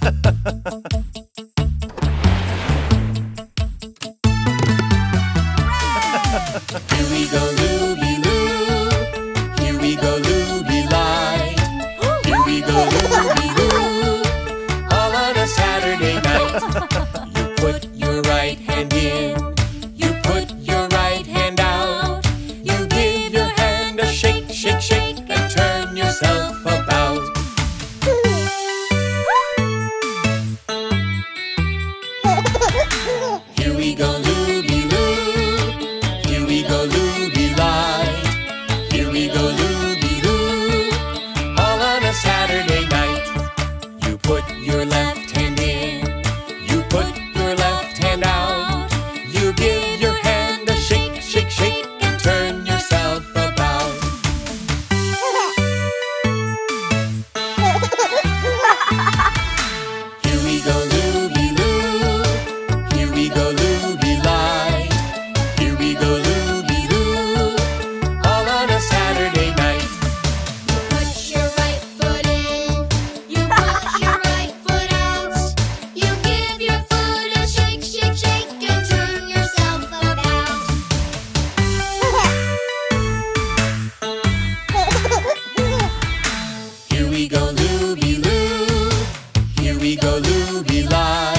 Here we go, Looby Loo. Here we go, Looby Light. Here we go, Looby Loo. All on a Saturday night. You put your right hand in. You put your right hand out. You give your hand a shake, shake, shake, and turn yourself about. Here we go, Looby Loo. Here we go, Looby Light. Here we go, Looby Loo. All on a Saturday night. You put your left hand in. You put your left hand out. You give your hand a shake, shake, shake, and turn yourself about. Here we go, Looby Loo. Here we go, Looby Light. Here we go, Looby Loo. All on a Saturday night. You put your right foot in. You put your right foot out. You give your foot a shake, shake, shake, and turn yourself about. Here we go, Looby Loo. Here we go, Looby Light.